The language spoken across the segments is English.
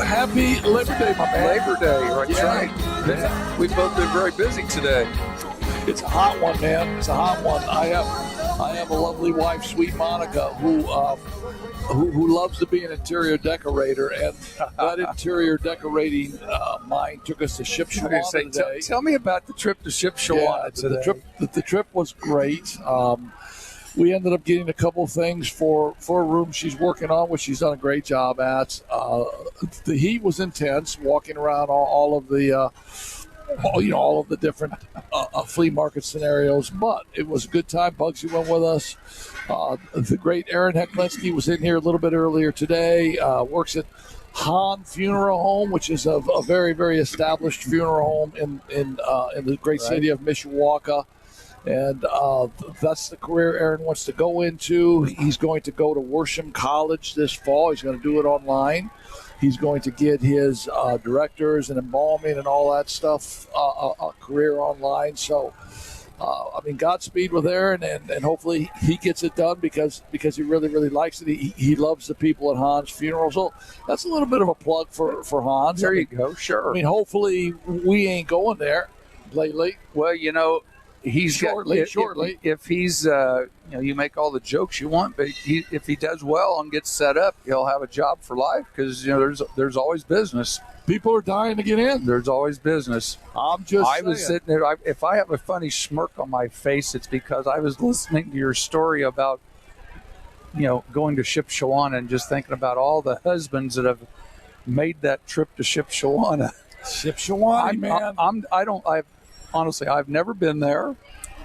Happy Labor Day, my man. Labor Day, right? Yeah. Right. Yeah. We've both been very busy today. It's a hot one, man. It's a hot one. I have a lovely wife, sweet Monica, who loves to be an interior decorator, and that interior decorating mind took us to Shipshewana today. Tell me about the trip to Shipshewana today. The trip was great. We ended up getting a couple things for a room she's working on, which she's done a great job at. The heat was intense, walking around all of the different flea market scenarios, but it was a good time. Bugsy went with us. The great Aaron Hecklinski was in here a little bit earlier today. Works at Hahn Funeral Home, which is a very, very established funeral home in the great city of Mishawaka. And that's the career Aaron wants to go into. He's going to go to Worsham College this fall. He's going to do it online. He's going to get his directors and embalming and all that stuff career online. So, Godspeed with Aaron, and hopefully he gets it done because he really, really likes it. He loves the people at Hahn's funeral. So that's a little bit of a plug for Hahn's. There you go. Sure. Hopefully we ain't going there lately. Well, he's shortly. If he's, you make all the jokes you want, but if he does well and gets set up, he'll have a job for life because there's always business. People are dying to get in. There's always business. I was sitting there. If I have a funny smirk on my face, it's because I was listening to your story about, going to Shipshewana and just thinking about all the husbands that have made that trip to Shipshewana. Shipshewana, man. Honestly, I've never been there.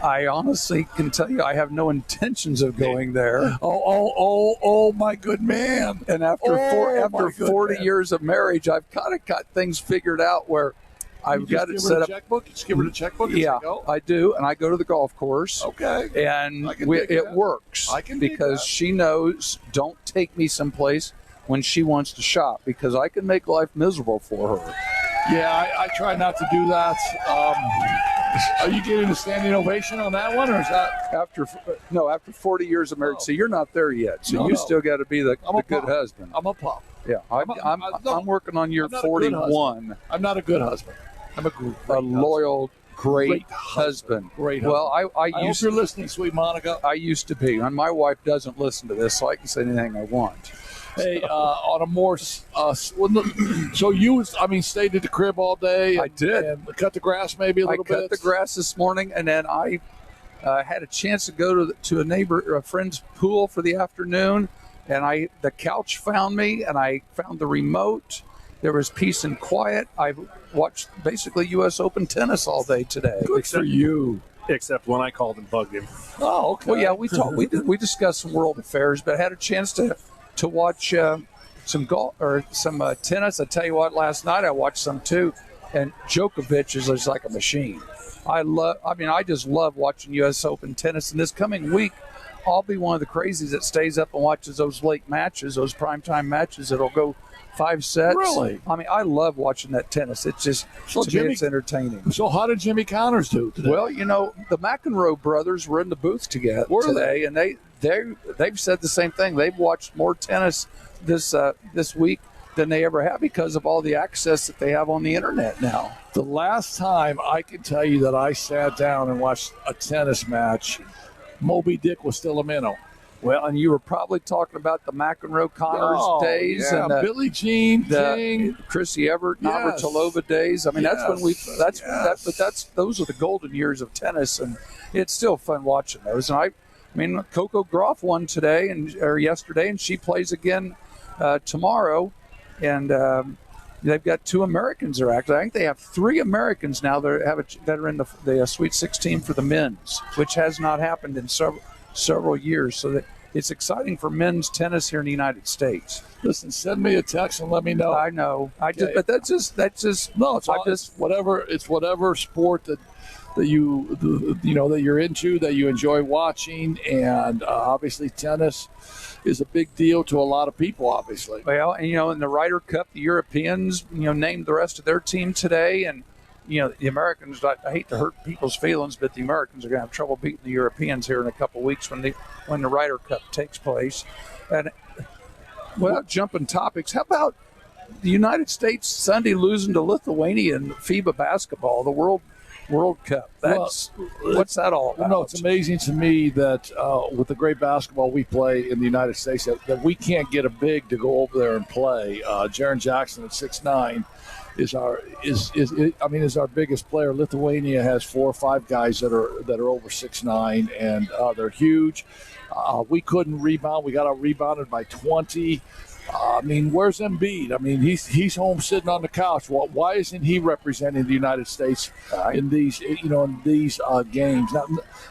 I honestly can tell you I have no intentions of going there. Oh, my good man. And after 40 years of marriage, I've kind of got things figured out where I've got it set up. Checkbook? You just give her the checkbook? Yeah, I do. And I go to the golf course. Okay. And it works because she knows don't take me someplace when she wants to shop because I can make life miserable for her. Yeah, I try not to do that. Are you getting a standing ovation on that one, or is that after 40 years of marriage? Oh. So you're not there yet. So you still got to be the good husband. I'm a pop. Yeah, I'm working on your 41. I'm not a good husband. I'm a loyal, great husband. Great husband. Well, I hope you're listening, sweet Monica. I used to be, and my wife doesn't listen to this, so I can say anything I want. Hey, on a more so you stayed at the crib all day. I did. And cut the grass maybe a little bit. I cut the grass this morning, and then I had a chance to go to a friend's pool for the afternoon, and the couch found me, and I found the remote. There was peace and quiet. I watched basically U.S. Open tennis all day today. Good for you. Except when I called and bugged him. Oh, okay. Well, yeah, we talked. We discussed some world affairs, but I had a chance to watch some golf or some tennis. I tell you what, last night I watched some too, and Djokovic is like a machine. I just love watching U.S. Open tennis. And this coming week, I'll be one of the crazies that stays up and watches those late matches, those primetime matches that'll go 5 sets. Really? I love watching that tennis. It's just, it's entertaining. So how did Jimmy Connors do today? Well, the McEnroe brothers were in the booth together today, and they've said the same thing. They've watched more tennis this week than they ever have because of all the access that they have on the internet now. The last time I can tell you that I sat down and watched a tennis match, Moby Dick was still a minnow. Well, and you were probably talking about the McEnroe-Connors days and Billie Jean King, Chrissy Evert, Navratilova days. That's when those are the golden years of tennis, and it's still fun watching those. And Coco Gauff won today or yesterday, and she plays again tomorrow. And they've got 2 Americans there. Actually, I think they have 3 Americans now that are in the Sweet 16 for the men's, which has not happened in several years. So that it's exciting for men's tennis here in the United States. Listen, send me a text and let me know. I know. It's whatever sport that you're into, that you enjoy watching, and obviously tennis is a big deal to a lot of people, obviously. Well, and in the Ryder Cup, the Europeans named the rest of their team today, and the Americans, I hate to hurt people's feelings, but the Americans are going to have trouble beating the Europeans here in a couple of weeks when the Ryder Cup takes place. And without jumping topics, how about the United States Sunday losing to Lithuania in FIBA basketball, the World Cup. What's that all about? No, it's amazing to me that with the great basketball we play in the United States, that we can't get a big to go over there and play. Jaren Jackson at 6'9" is our biggest player. Lithuania has 4 or 5 guys that are over 6'9", and they're huge. We couldn't rebound. We got out rebounded by 20. Where's Embiid? He's home sitting on the couch. Why isn't he representing the United States in these games?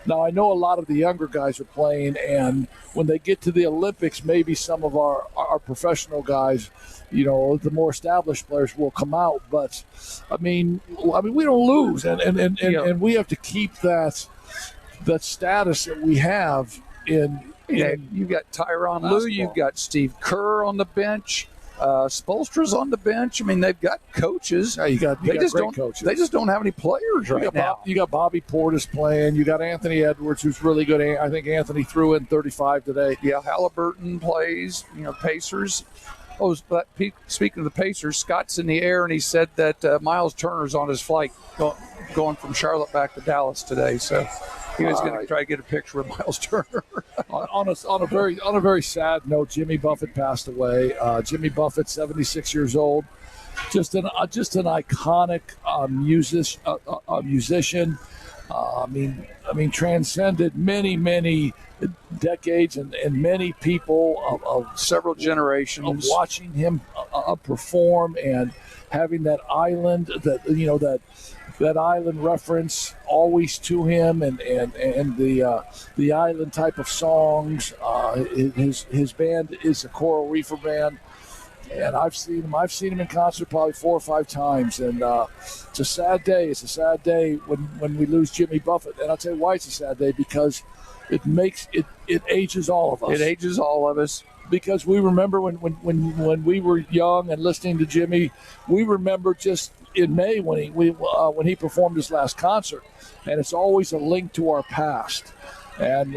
Now I know a lot of the younger guys are playing, and when they get to the Olympics, maybe some of our professional guys, the more established players will come out. But we don't lose, and we have to keep that status that we have in. Yeah, you've got Tyronn Lue, you've got Steve Kerr on the bench, Spoelstra's on the bench. They've got coaches. Yeah, you got great coaches. They just don't have any players right now. You got Bobby Portis playing. You got Anthony Edwards, who's really good. I think Anthony threw in 35 today. Yeah, Halliburton plays. Pacers. Oh, but speaking of the Pacers, Scott's in the air, and he said that Miles Turner's on his flight going from Charlotte back to Dallas today. So he was going to try to get a picture with Miles Turner. on a very sad note, Jimmy Buffett passed away. Jimmy Buffett, 76 years old, just an iconic musician. Transcended many decades and many people of several generations of watching him perform and having that island that island reference always to him, and the island type of songs. His band is a Coral Reefer band, and I've seen him in concert probably 4 or 5 times, and it's a sad day. It's a sad day when we lose Jimmy Buffett, and I'll tell you why it's a sad day, because it ages all of us. It ages all of us. Because we remember when we were young and listening to Jimmy, we remember just in May when he performed his last concert, and it's always a link to our past. And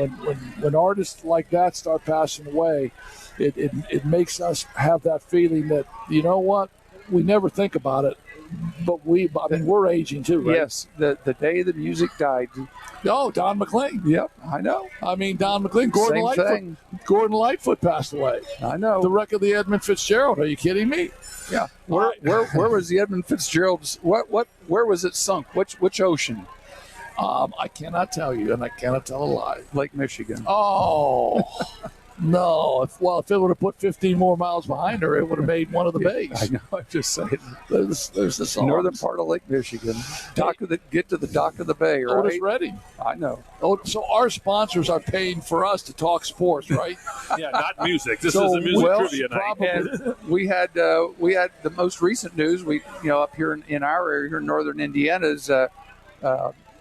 when artists like that start passing away, it makes us have that feeling that, you know what, we never think about it, but we're aging too, right? Yes, the day the music died. Oh, Don McLean. Yep, I know. Don McLean. Gordon Lightfoot passed away. I know. The wreck of the Edmund Fitzgerald. Are you kidding me? Yeah. Where was the Edmund Fitzgerald's? Where was it sunk? Which ocean? I cannot tell you, and I cannot tell a lie. Lake Michigan. Oh. No. If it would have put 15 more miles behind her, it would have made one of the bays. I know. I'm just saying. There's the songs. Northern part of Lake Michigan. Get to the dock of the bay, right? Otis Redding. I know. So our sponsors are paying for us to talk sports, right? Yeah, not music. This is a music trivia night. And we had the most recent news. We up here in our area here in northern Indiana is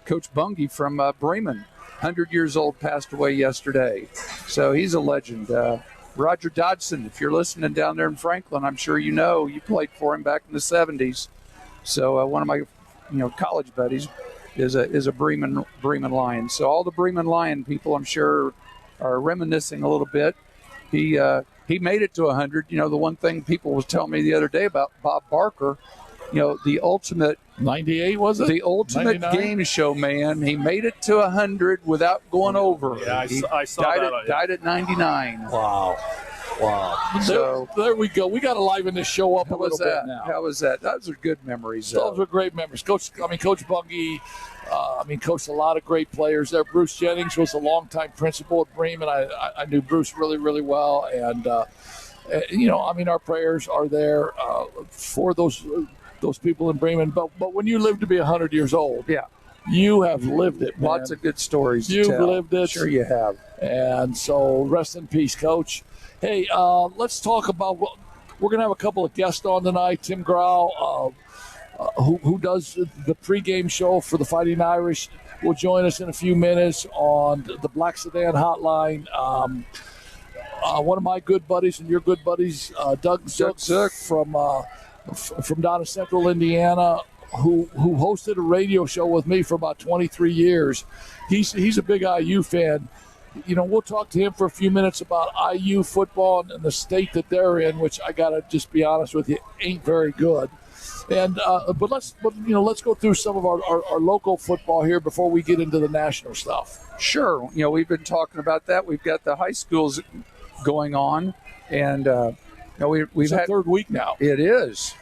Coach Bungie from Bremen. 100 years old, passed away yesterday. So he's a legend. Roger Dodson, if you're listening down there in Franklin, I'm sure you played for him back in the 70s. So one of my college buddies is a Bremen Lion. So all the Bremen Lion people, I'm sure, are reminiscing a little bit. He made it to 100. The one thing people was telling me the other day about Bob Barker, the ultimate 98 was it? The ultimate 99? Game show man. He made it to 100 without going over. Yeah, I saw that. Died at 99. Wow. So there we go. We got to liven this show up a little bit now. How was that? Those are good memories. Those are great memories. Coach Bungie, coached a lot of great players there. Bruce Jennings was a longtime principal at Bremen. I knew Bruce really, really well, and our prayers are there for those people in Bremen. But when you live to be 100 years old, yeah, you have lived it, man. Lots of good stories. You've lived it. Sure you have. And so rest in peace, Coach. Hey, let's talk about we're going to have a couple of guests on tonight. Tim Grauel, who does the pregame show for the Fighting Irish, will join us in a few minutes on the Black Sedan Hotline. One of my good buddies and your good buddies, Doug Zook from down in Central Indiana, who hosted a radio show with me for about 23 years. He's a big IU fan. we'll talk to him for a few minutes about IU football and the state that they're in, which I got to just be honest with you, ain't very good. And but let's go through some of our local football here before we get into the national stuff. Sure. We've been talking about that. We've got the high schools going on, and we've had third week now. It is.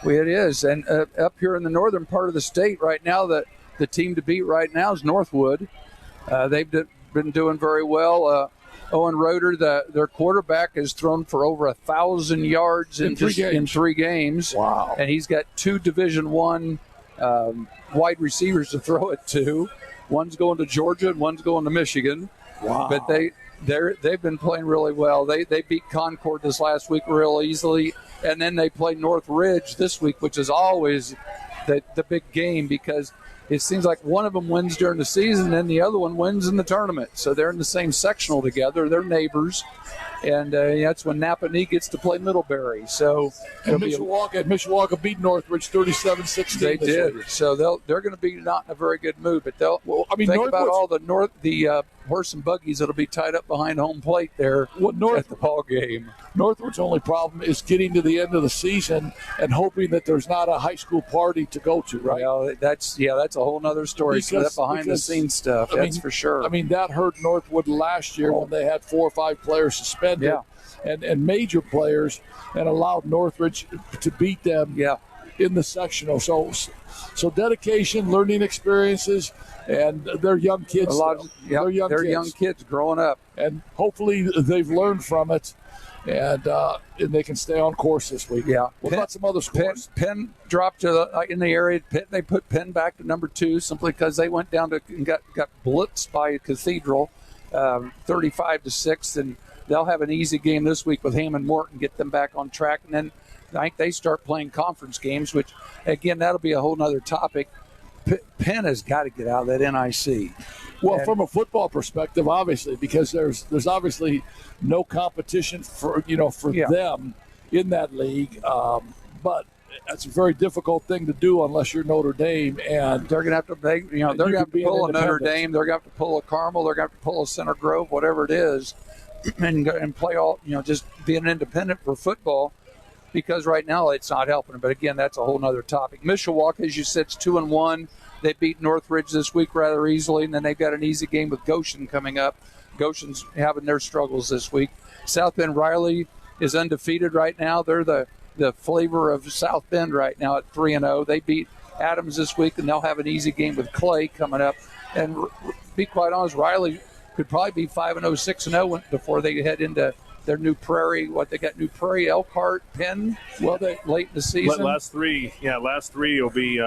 It is. And up here in the northern part of the state right now, the team to beat right now is Northwood. They've been doing very well. Owen Roeder, their quarterback, has thrown for over 1,000 yards in 3 games. Wow! And he's got 2 Division I wide receivers to throw it to. One's going to Georgia and one's going to Michigan. Wow! But they've been playing really well. They beat Concord this last week real easily, and then they play North Ridge this week, which is always the big game because it seems like one of them wins during the season and the other one wins in the tournament. So they're in the same sectional together. They're neighbors. And that's when Napanee gets to play Middlebury. So Mishawaka beat Northridge 37-16. They did. Week. So they're going to be not in a very good mood. But think about all the horse and buggies that'll be tied up behind home plate there at the ball game. Northwood's only problem is getting to the end of the season and hoping that there's not a high school party to go to, right? Well, that's a whole other story. So that behind-the-scenes stuff, that's for sure. I mean, that hurt Northwood last year when they had 4 or 5 players suspended and major players and allowed Northridge to beat them in the sectional. So dedication, learning experiences, and they're young kids. They're young kids growing up. And hopefully they've learned from it. And they can stay on course this week. Yeah. What about some other scores? Penn dropped in the area. They put Penn back to number 2 simply because they went down to and got blitzed by Cathedral, 35-6, and they'll have an easy game this week with Hammond Morton, get them back on track, and then I think they start playing conference games, which again that'll be a whole nother topic. Penn has got to get out of that NIC. Well, from a football perspective, obviously, because there's obviously no competition for them in that league. But that's a very difficult thing to do unless you're Notre Dame, and they're going to have to they're going to have to pull a Notre Dame. They're going to have to pull a Carmel. They're going to have to pull a Center Grove, whatever it is, and play all just be an independent for football. Because right now it's not helping them. But again, that's a whole nother topic. Mishawaka, as you said, is 2-1. They beat Northridge this week rather easily, and then they've got an easy game with Goshen coming up. Goshen's having their struggles this week. South Bend Riley is undefeated right now. They're the flavor of South Bend right now at 3-0. They beat Adams this week, and they'll have an easy game with Clay coming up. And be quite honest, Riley could probably be 5-0, 6-0 before they head into their New Prairie. New Prairie, Elkhart, Penn. Well, they late in the season. Last three will be.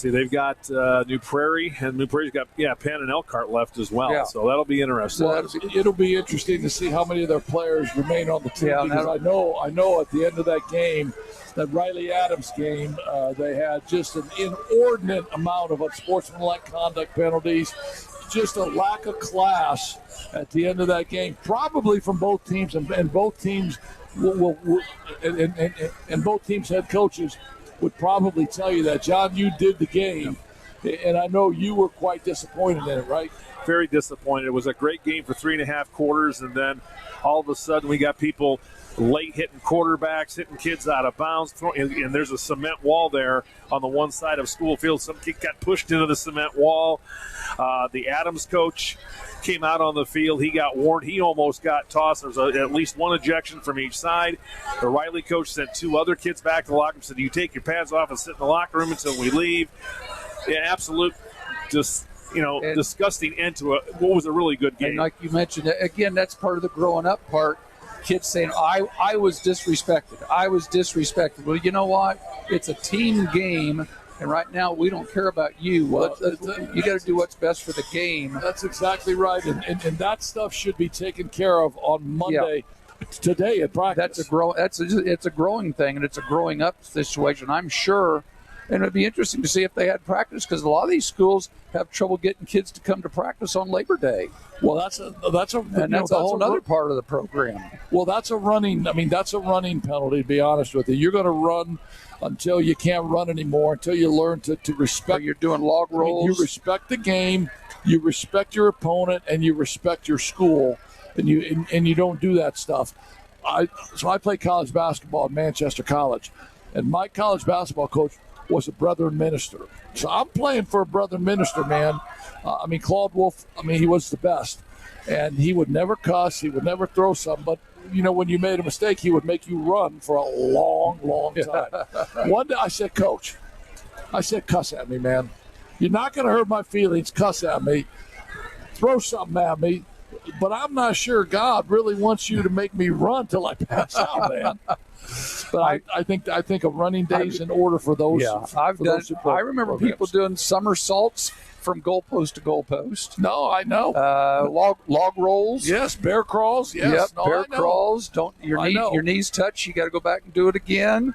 They've got New Prairie, and New Prairie's got Penn and Elkhart left as well. Yeah. So that'll be interesting. Well, it'll be interesting to see how many of their players remain on the team. Yeah, because I know at the end of that game, that Riley Adams game, they had just an inordinate amount of unsportsmanlike conduct penalties. Just a lack of class at the end of that game, probably from both teams, and both teams and both teams' head coaches would probably tell you that. John, you did the game, and I know you were quite disappointed in it, right? Very disappointed. It was a great game for 3.5 quarters, and then all of a sudden we got people late hitting quarterbacks, hitting kids out of bounds, and there's a cement wall there on the one side of school field. Some kid got pushed into the cement wall. The Adams coach came out on the field. He got warned. He almost got tossed. There was at least one ejection from each side. The Riley coach sent 2 other kids back to the locker room and said, "You take your pads off and sit in the locker room until we leave." Absolute disgusting end to what was a really good game. And like you mentioned, again, that's part of the growing up part. Kids saying, I was disrespected. I was disrespected. Well, you know what? It's a team game, and right now we don't care about you. You got to do what's best for the game. That's exactly right, and that stuff should be taken care of on Monday. Yeah. Today at practice. It's a growing thing, and it's a growing up situation. I'm sure. And it'd be interesting to see if they had practice, because a lot of these schools have trouble getting kids to come to practice on Labor Day. Well, that's a whole other part of the program. Well, that's a running penalty, to be honest with you. You're going to run until you can't run anymore, until you learn to respect. You're doing log rolls. You respect the game, You respect your opponent and you respect your school, and you don't do that stuff. So I played college basketball at Manchester College, and my college basketball coach was a Brethren minister. So I'm playing for a Brethren minister, man. Claude Wolf, he was the best. And he would never cuss. He would never throw something. But, when you made a mistake, he would make you run for a long, long time. One day I said, Coach, cuss at me, man. You're not going to hurt my feelings. Cuss at me. Throw something at me. But I'm not sure God really wants you to make me run till I pass out, man. But I think a running day is in order for those. Yeah, I remember people doing somersaults from goalpost to goalpost. No, I know. Log rolls. Yes, bear crawls. Yes, yep, no, bear crawls. Don't your knees touch. You got to go back and do it again.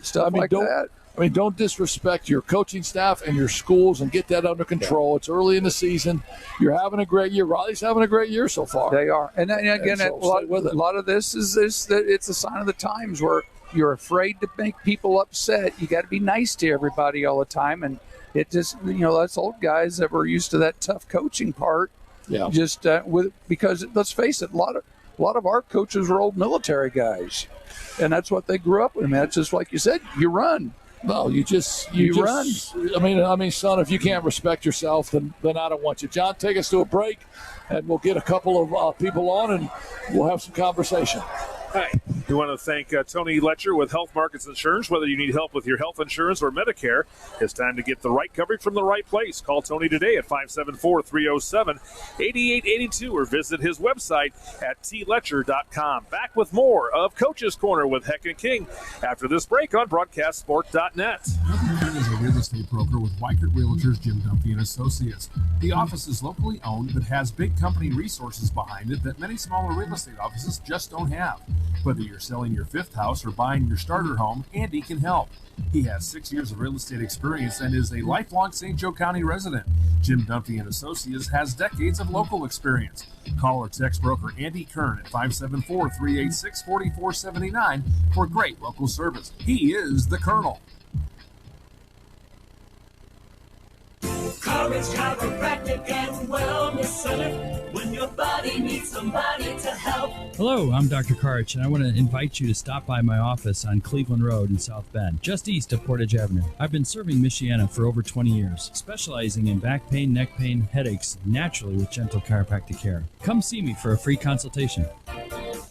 Stuff like that. Don't disrespect your coaching staff and your schools and get that under control. Yeah. It's early in the season. You're having a great year. Raleigh's having a great year so far. They are. And again, a lot of this is that it's a sign of the times where you're afraid to make people upset. You got to be nice to everybody all the time. And it just, us old guys that were used to that tough coaching part. Yeah. Because let's face it, a lot of our coaches were old military guys. And that's what they grew up with. It's just like you said, you run. No, you run. Son, if you can't respect yourself, then I don't want you. John, take us to a break, and we'll get a couple of people on, and we'll have some conversation. Hi. We want to thank Tony Letcher with Health Markets Insurance. Whether you need help with your health insurance or Medicare, it's time to get the right coverage from the right place. Call Tony today at 574-307-8882 or visit his website at tletcher.com. Back with more of Coach's Corner with Heck and King after this break on BroadcastSport.net. King is a real estate broker with Weichert Realtors Jim Dunphy and Associates. The office is locally owned but has big company resources behind it that many smaller real estate offices just don't have. Whether you're selling your fifth house or buying your starter home, Andy can help. He has 6 years of real estate experience and is a lifelong St. Joe County resident. Jim Dunphy and Associates has decades of local experience. Call or text broker Andy Kern at 574-386-4479 for great local service. He is the Colonel. Courage Chiropractic and Wellness Center, when your body needs somebody to help. Hello, I'm Dr. Karch, and I want to invite you to stop by my office on Cleveland Road in South Bend, just east of Portage Avenue. I've been serving Michiana for over 20 years, specializing in back pain, neck pain, headaches, naturally with gentle chiropractic care. Come see me for a free consultation.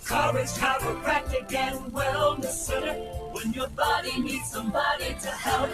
Courage Chiropractic and Wellness Center, when your body needs somebody to help.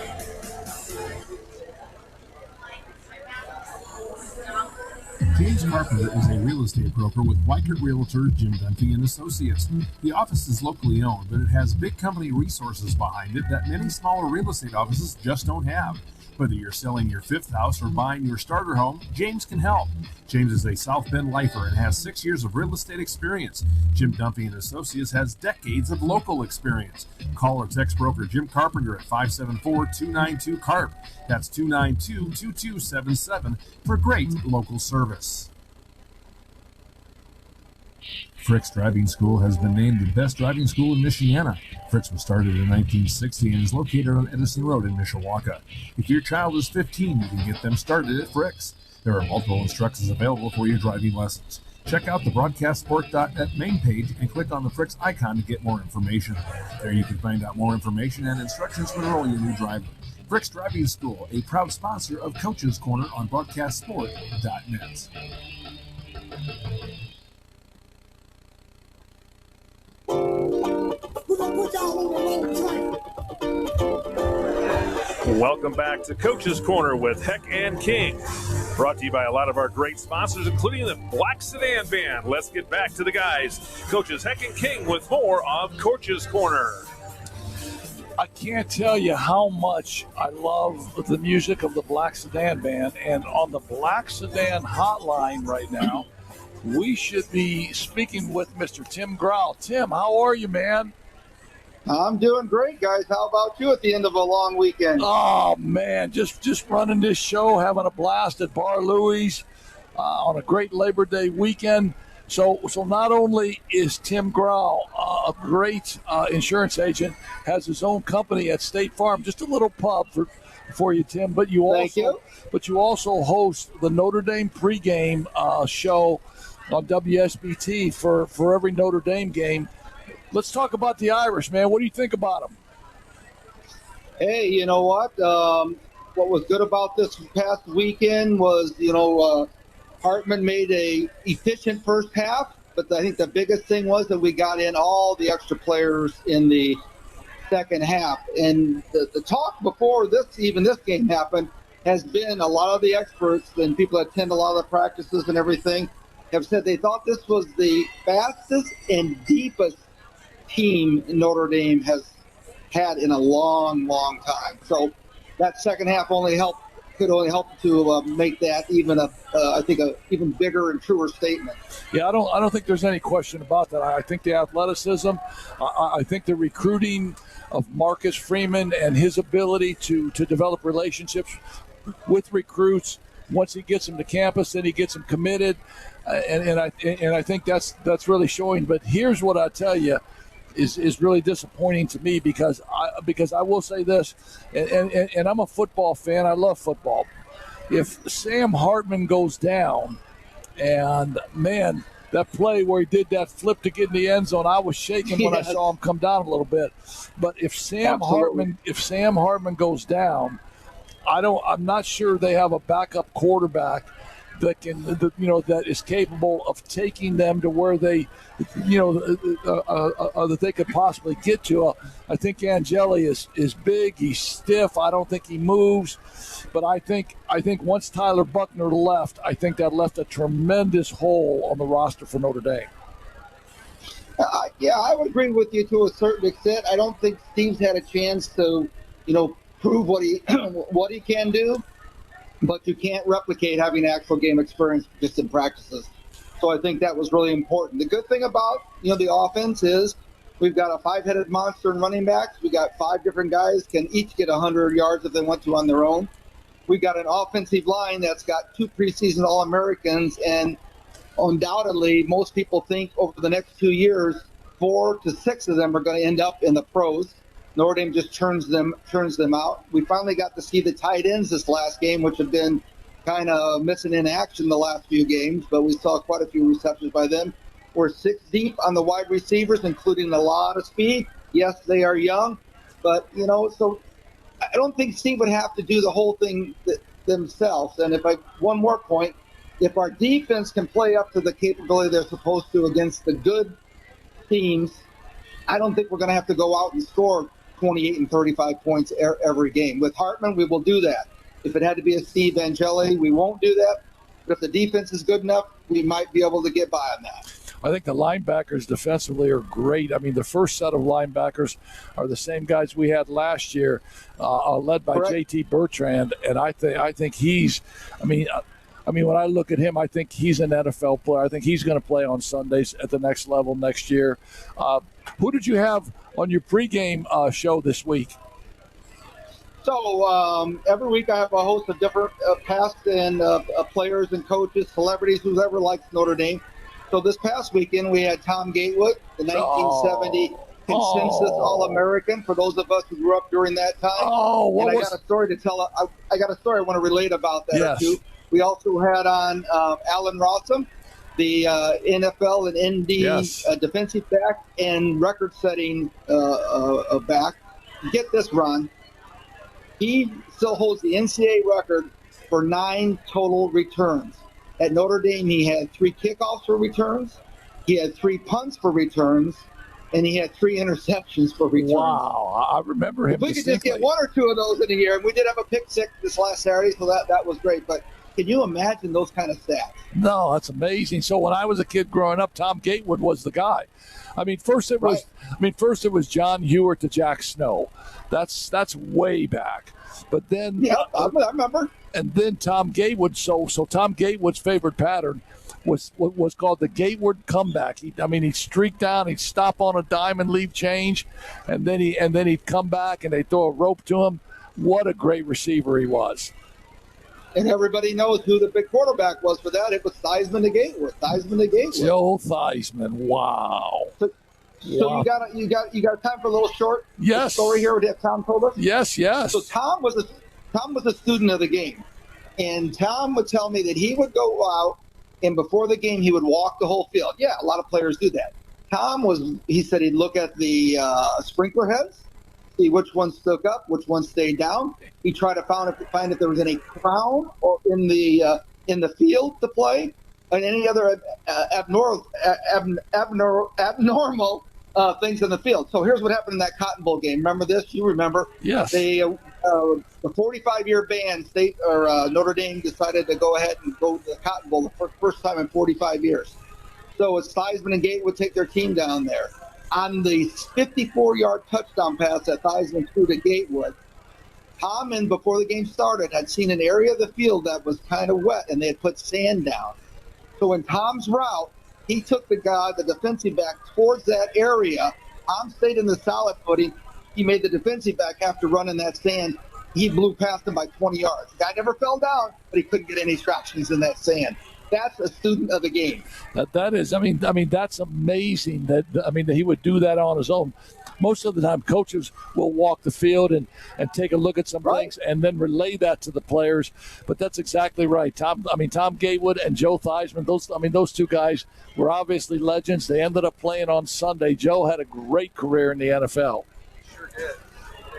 James Carpenter is a real estate broker with Weichert Realtors Jim Dunphy and Associates. The office is locally owned, but it has big company resources behind it that many smaller real estate offices just don't have. Whether you're selling your fifth house or buying your starter home, James can help. James is a South Bend lifer and has 6 years of real estate experience. Jim Dunphy and Associates has decades of local experience. Call or text broker Jim Carpenter at 574-292-CARP. That's 292-2277 for great local service. Frick's Driving School has been named the best driving school in Michiana. Frick's was started in 1960 and is located on Edison Road in Mishawaka. If your child is 15, you can get them started at Frick's. There are multiple instructions available for your driving lessons. Check out the BroadcastSport.net main page and click on the Frick's icon to get more information. There you can find out more information and instructions for enrolling your new driver. Frick's Driving School, a proud sponsor of Coach's Corner on BroadcastSport.net. Welcome back to Coach's Corner with Heck and King. Brought to you by a lot of our great sponsors, including the Black Sedan Band. Let's get back to the guys. Coaches Heck and King with more of Coach's Corner. I can't tell you how much I love the music of the Black Sedan Band. And on the Black Sedan hotline right now, we should be speaking with Mr. Tim Grauel. Tim, how are you, man? I'm doing great, guys. How about you at the end of a long weekend? Oh, man, just running this show, having a blast at Bar Louie's on a great Labor Day weekend. So not only is Tim Grauel a great insurance agent, has his own company at State Farm, just a little pub for for you, Tim. But you also host the Notre Dame pregame show on WSBT for every Notre Dame game. Let's talk about the Irish, man. What do you think about them? Hey, you know what? What was good about this past weekend was, Hartman made a efficient first half, but I think the biggest thing was that we got in all the extra players in the second half. And the talk before this game happened has been a lot of the experts and people that attend a lot of the practices and everything have said they thought this was the fastest and deepest team Notre Dame has had in a long, long time. So that second half could only help to make that even a even bigger and truer statement. Yeah, I don't think there's any question about that. I think the athleticism, I think the recruiting of Marcus Freeman and his ability to develop relationships with recruits. Once he gets them to campus, then he gets them committed, and I think that's really showing. But here's what I tell you is really disappointing to me because I will say this, and I'm a football fan. I love football. If Sam Hartman goes down, and man, that play where he did that flip to get in the end zone, I was shaking when I saw him come down a little bit. But if Sam Hartman goes down, I'm not sure they have a backup quarterback that that is capable of taking them to where they, that they could possibly get to. I think Angeli is big. He's stiff. I don't think he moves. But I think once Tyler Buckner left, I think that left a tremendous hole on the roster for Notre Dame. Yeah, I would agree with you to a certain extent. I don't think Steve's had a chance to, prove what he can do. But you can't replicate having actual game experience just in practices. So I think that was really important. The good thing about, the offense is we've got a five-headed monster in running backs. We got 5 different guys can each get 100 yards if they want to on their own. We got an offensive line that's got 2 preseason All-Americans, and undoubtedly most people think over the next 2 years, 4 to 6 of them are going to end up in the pros. Notre Dame just turns them out. We finally got to see the tight ends this last game, which have been kind of missing in action the last few games, but we saw quite a few receptions by them. We're 6 deep on the wide receivers, including a lot of speed. Yes, they are young, but, so I don't think Steve would have to do the whole thing themselves. And one more point, if our defense can play up to the capability they're supposed to against the good teams, I don't think we're going to have to go out and score 28 and 35 points every game. With Hartman, we will do that. If it had to be a Steve Angeli, we won't do that. But if the defense is good enough, we might be able to get by on that. I think the linebackers defensively are great. I mean, the first set of linebackers are the same guys we had last year, led by J.T. Bertrand, and I think he's. I mean, when I look at him, I think he's an NFL player. I think he's going to play on Sundays at the next level next year. Who did you have on your pregame show this week? So every week I have a host of different past and players and coaches, celebrities, whoever likes Notre Dame. So this past weekend we had Tom Gatewood, the 1970 consensus All-American, for those of us who grew up during that time. I got a story to tell. I got a story I want to relate about that too. We also had on Alan Rossum, the NFL and ND defensive back and record-setting back. Get this, Ron. He still holds the NCAA record for 9 total returns. At Notre Dame, he had 3 kickoffs for returns, he had 3 punts for returns, and he had 3 interceptions for returns. Wow, I remember him. If we could just get 1 or 2 of those in a year, and we did have a pick 6 this last Saturday, so that was great. But can you imagine those kind of stats? No, that's amazing. So when I was a kid growing up, Tom Gatewood was the guy. I mean, first it was John Hewitt to Jack Snow. That's way back. But then I remember. And then Tom Gatewood. So Tom Gatewood's favorite pattern was called the Gatewood comeback. He'd streak down, he'd stop on a dime and leave change, and then he'd come back and they'd throw a rope to him. What a great receiver he was. And everybody knows who the big quarterback was for that. It was Theismann to Gatewood. Joe Theismann. Wow. So you got time for a little short story here that Tom told us? Yes. So Tom was Tom was a student of the game. And Tom would tell me that he would go out, and before the game, he would walk the whole field. Yeah, a lot of players do that. He said he'd look at the sprinkler heads, see which ones stuck up, which ones stayed down. He'd try to find if there was any crown or in the field to play, and any other abnormal things in the field. So here's what happened in that Cotton Bowl game. Remember this? You remember? Yes. The 45-year ban, Notre Dame decided to go ahead and go to the Cotton Bowl the first time in 45 years. So it's Theismann and Gatewood take their team down there. On the 54-yard touchdown pass that Theismann threw to Gatewood, Tom, before the game started, had seen an area of the field that was kind of wet, and they had put sand down. So in Tom's route, he took the defensive back, towards that area. Tom stayed in the solid footing. He made the defensive back after running that sand. He blew past him by 20 yards. The guy never fell down, but he couldn't get any tractions in that sand. That's a student of the game. That is. I mean, that's amazing. That he would do that on his own. Most of the time, coaches will walk the field and take a look at some things and then relay that to the players. But that's exactly right. Tom Gatewood and Joe Theismann. Those two guys were obviously legends. They ended up playing on Sunday. Joe had a great career in the NFL. Sure did.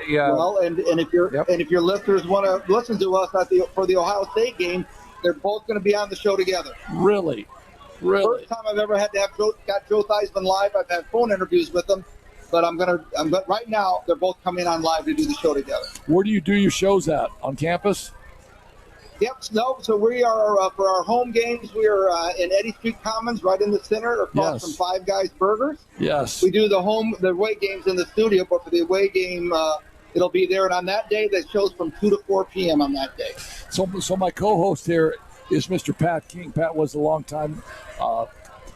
Yeah. Well, and if your listeners want to listen to us for the Ohio State game, they're both going to be on the show together. Really? First time I've ever had to have got Joe Theismann live. I've had phone interviews with him, but right now they're both coming on live to do the show together. Where do you do your shows at? On campus? Yep. No. So we are for our home games. We are in Eddy Street Commons, right in the center, across from Five Guys Burgers. Yes. We do the away games in the studio, but for the away game, it'll be there. And on that day, the show's from 2 to 4 p.m. on that day. So my co-host here is Mr. Pat King. Pat was a long-time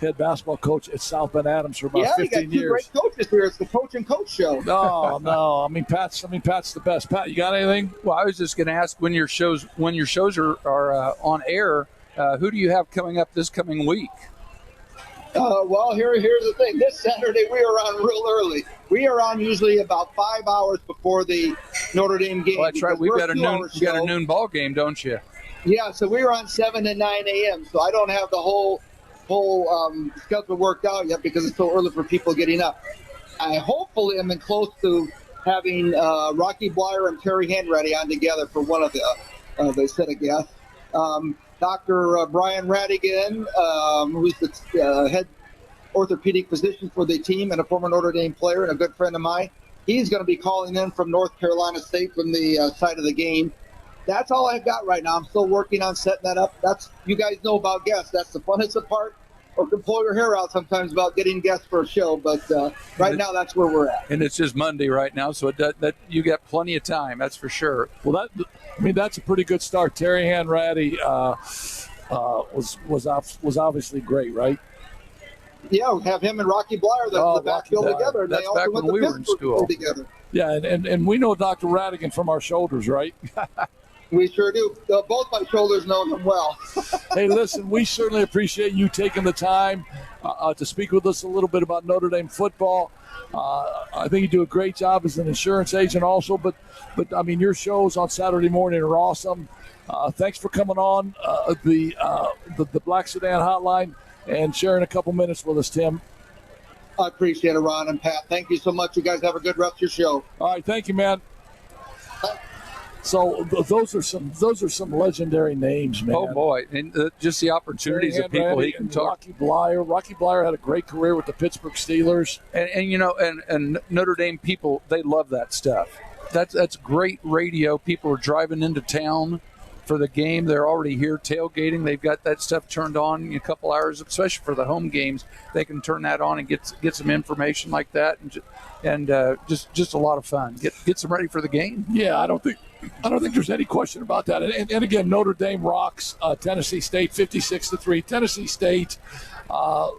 head basketball coach at South Bend Adams for about 15 years. Yeah, you got two great coaches here. It's the Coach and Coach show. No. Pat's the best. Pat, you got anything? Well, I was just going to ask when your shows are on air. Who do you have coming up this coming week? Well, here's the thing. This Saturday we are on real early. We are on usually about 5 hours before the Notre Dame game. Well, that's right. We've got a noon ball game, don't you? Yeah. So we're on 7 to 9 a.m. So I don't have the whole schedule worked out yet because it's so early for people getting up. I hopefully am close to having Rocky Blyer and Terry Hanratty on together for one of the set of guests. Dr. Brian Radigan, who's the head orthopedic physician for the team and a former Notre Dame player and a good friend of mine. He's going to be calling in from North Carolina State from the side of the game. That's all I've got right now. I'm still working on setting that up. You guys know about guests. That's the funnest part. Or can pull your hair out sometimes about getting guests for a show, but right now that's where we're at. And it's just Monday right now, so that you got plenty of time. That's for sure. Well, that's a pretty good start. Terry Hanratty was obviously great, right? Yeah, we have him and Rocky Blyer the backfield together. That's they also back went when to we were in school together. Yeah, and we know Dr. Radigan from our shoulders, right? We sure do. Both my shoulders know him well. Hey, listen, we certainly appreciate you taking the time to speak with us a little bit about Notre Dame football. I think you do a great job as an insurance agent also, but I mean, your shows on Saturday morning are awesome. Thanks for coming on the Black Sedan Hotline and sharing a couple minutes with us, Tim. I appreciate it, Ron and Pat. Thank you so much. You guys have a good rest of your show. All right, thank you, man. So those are some legendary names, man. Oh boy, and just the opportunities of people he can talk. Rocky Blyer had a great career with the Pittsburgh Steelers, and Notre Dame people, they love that stuff. That's great radio. People are driving into town for the game. They're already here tailgating. They've got that stuff turned on in a couple hours, especially for the home games. They can turn that on and get some information like that, and just a lot of fun. Get them ready for the game. Yeah, I don't think there's any question about that. And again, Notre Dame rocks Tennessee State 56-3. Tennessee State, a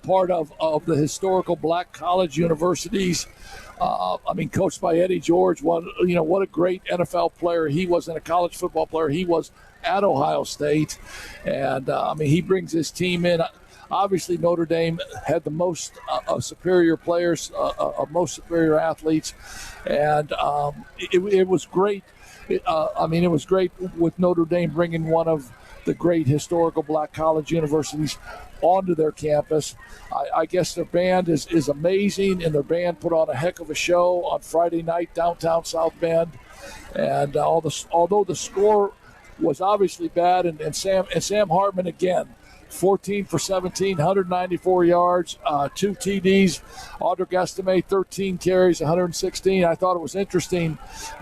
part of the historical black college universities. Coached by Eddie George. What a great NFL player he was, and a college football player he was at Ohio State. And he brings his team in. Obviously, Notre Dame had the most superior players, most superior athletes, and it was great. it was great with Notre Dame bringing one of the great historical black college universities onto their campus. I guess their band is amazing, and their band put on a heck of a show on Friday night downtown South Bend. And although the score was obviously bad, and Sam Hartman again, 14 for 17, 194 yards, 2 TDs. Audric Estime, 13 carries, 116. I thought it was interesting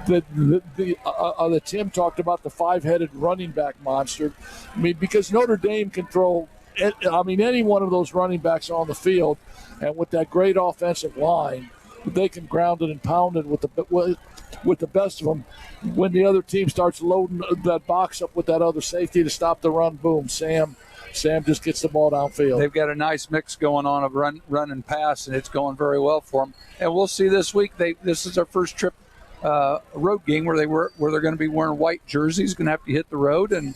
that that Tim talked about the 5-headed running back monster. I mean, because Notre Dame can throw, any one of those running backs on the field, and with that great offensive line, they can ground it and pound it with the best of them. When the other team starts loading that box up with that other safety to stop the run, boom, Sam just gets the ball downfield. They've got a nice mix going on of run and pass, and it's going very well for them. And we'll see this week. This is their first trip road game where they're going to be wearing white jerseys. Going to have to hit the road, and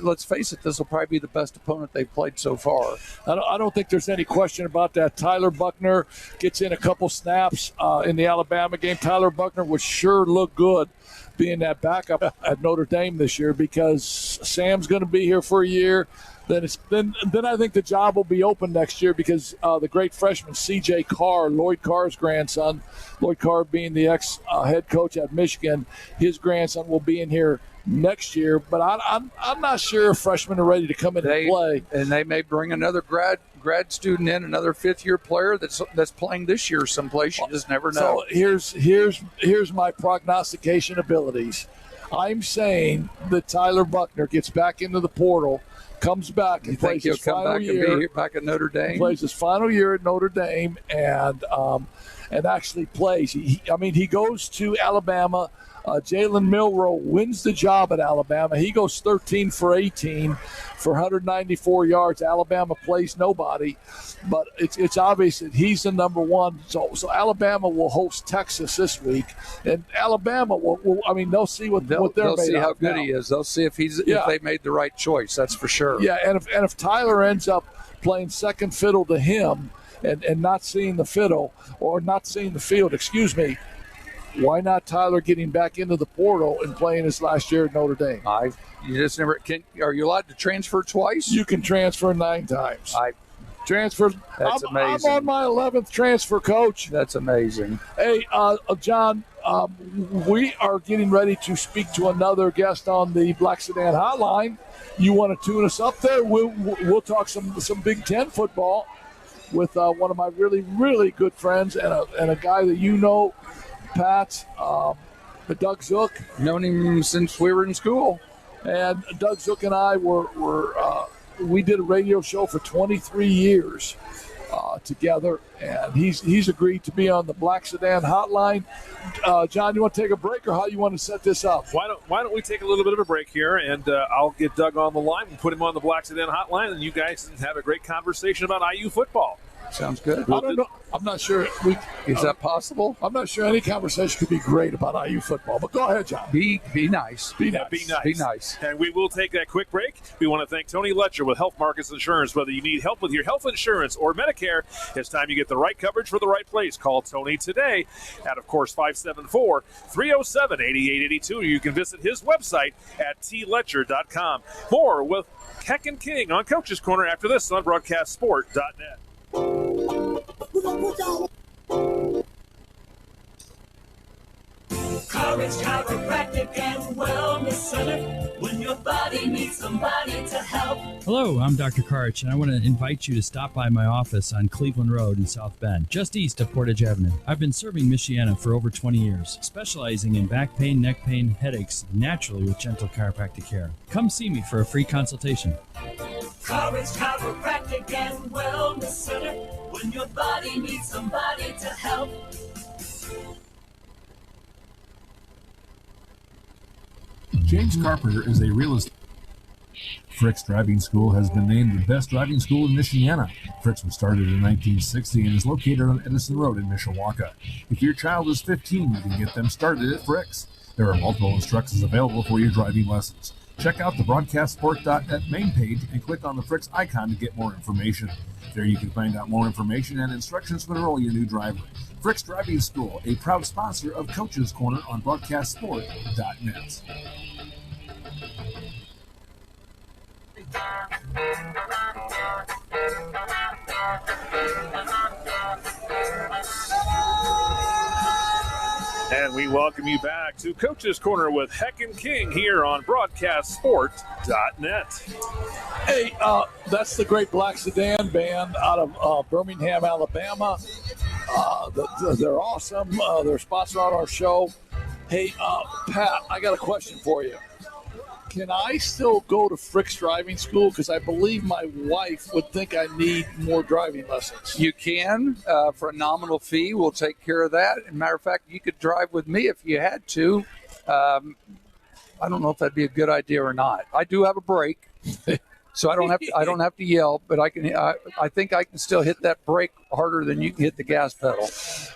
let's face it, this will probably be the best opponent they've played so far. I don't think there's any question about that. Tyler Buckner gets in a couple snaps in the Alabama game. Tyler Buckner would sure look good being that backup at Notre Dame this year, because Sam's going to be here for a year. Then I think the job will be open next year, because the great freshman C.J. Carr, Lloyd Carr's grandson, Lloyd Carr being the ex-head coach at Michigan, his grandson will be in here next year. But I'm not sure if freshmen are ready to come in and play. And they may bring another grad student in, another fifth-year player that's playing this year someplace. You just never know. So here's my prognostication abilities. I'm saying that Tyler Buckner gets back into the portal, comes back and plays his final year. And be back at Notre Dame. Plays his final year at Notre Dame and actually plays. He goes to Alabama. Jalen Milroe wins the job at Alabama. He goes 13 for 18 for 194 yards. Alabama plays nobody, but it's obvious that he's the number one. So Alabama will host Texas this week, and Alabama will they'll see what they're made of. They'll see how good he is. They'll see if they made the right choice. That's for sure. Yeah, and if Tyler ends up playing second fiddle to him and not seeing the fiddle or not seeing the field, why not Tyler getting back into the portal and playing his last year at Notre Dame? Are you allowed to transfer twice? You can transfer 9 times. That's amazing. I'm on my 11th transfer, Coach. That's amazing. Hey, John, we are getting ready to speak to another guest on the Black Sedan Hotline. You want to tune us up there? We'll talk some Big Ten football with one of my really, really good friends and a guy that you know, Pat, Doug Zook. Known him since we were in school. And Doug Zook and I we did a radio show for 23 years together, and he's agreed to be on the Black Sedan Hotline. John, you want to take a break, or how you want to set this up? Why don't we take a little bit of a break here, and I'll get Doug on the line and put him on the Black Sedan Hotline, and you guys can have a great conversation about IU football. Sounds good. I don't know. I'm not sure. Is that possible? I'm not sure any conversation could be great about IU football, but go ahead, John. Be nice. Be nice. And we will take that quick break. We want to thank Tony Letcher with Health Markets Insurance. Whether you need help with your health insurance or Medicare, it's time you get the right coverage for the right place. Call Tony today at, of course, 574-307-8882. Or you can visit his website at tletcher.com. More with Heck and King on Coach's Corner after this on BroadcastSport.net. Courage Chiropractic and Wellness Center. When your body needs somebody to help. Hello, I'm Dr. Karch, and I want to invite you to stop by my office on Cleveland Road in South Bend, just east of Portage Avenue. I've been serving Michiana for over 20 years, specializing in back pain, neck pain, headaches, naturally with gentle chiropractic care. Come see me for a free consultation. Courage Chiropractic and Wellness Center. When your body needs somebody to help. James Carpenter is a real estate. Frick's Driving School has been named the best driving school in Michiana. Frick's was started in 1960 and is located on Edison Road in Mishawaka. If your child is 15, you can get them started at Frick's. There are multiple instructors available for your driving lessons. Check out the broadcastsport.net main page and click on the Fricks icon to get more information. There you can find out more information and instructions to enroll your new driver. Fricks Driving School, a proud sponsor of Coach's Corner on broadcastsport.net. And we welcome you back to Coach's Corner with Heck and King here on broadcastsport.net. Hey, that's the Great Black Sedan Band out of Birmingham, Alabama. They're awesome. They're a sponsor on our show. Hey, Pat, I got a question for you. Can I still go to Fricks Driving School? Because I believe my wife would think I need more driving lessons. You can, for a nominal fee. We'll take care of that. As a matter of fact, you could drive with me if you had to. I don't know if that'd be a good idea or not. I do have a brake, so I don't have to yell, but I can. I think I can still hit that brake harder than you can hit the gas pedal.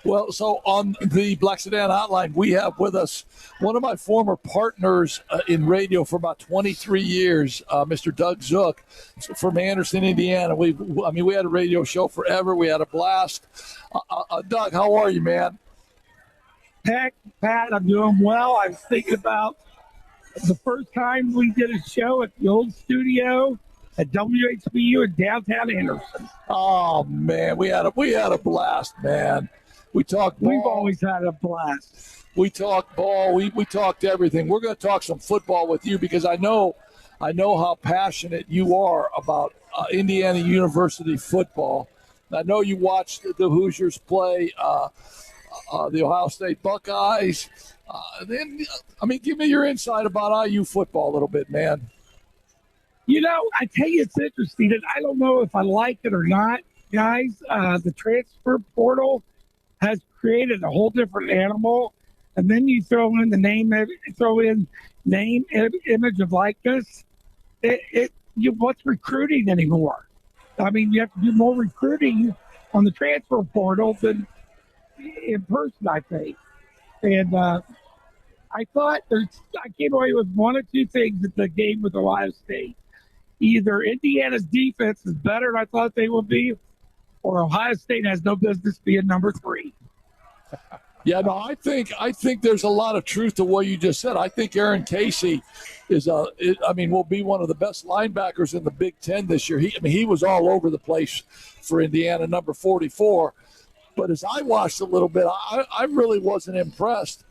Well, so on the Black Sedan Hotline, we have with us one of my former partners in radio for about 23 years, Mr. Doug Zook from Anderson, Indiana. We had a radio show forever. We had a blast. Doug, how are you, man? Heck, Pat, I'm doing well. I was thinking about the first time we did a show at the old studio at WHBU in downtown Anderson. Oh man, we had a blast, man. We talked ball. We've always had a blast. We talked ball. We talked everything. We're going to talk some football with you because I know how passionate you are about Indiana University football. I know you watched the Hoosiers play the Ohio State Buckeyes. Give me your insight about IU football a little bit, man. You know, I tell you, it's interesting, and I don't know if I like it or not, guys. The transfer portal has created a whole different animal, and then you throw in name, image of likeness. What's recruiting anymore? I mean, you have to do more recruiting on the transfer portal than in person, I think. And I thought I came away with one or two things at the game with Ohio State. Either Indiana's defense is better than I thought they would be, or Ohio State has no business being number 3. Yeah, no, I think there's a lot of truth to what you just said. I think Aaron Casey will be one of the best linebackers in the Big Ten this year. He was all over the place for Indiana, number 44. But as I watched a little bit, I really wasn't impressed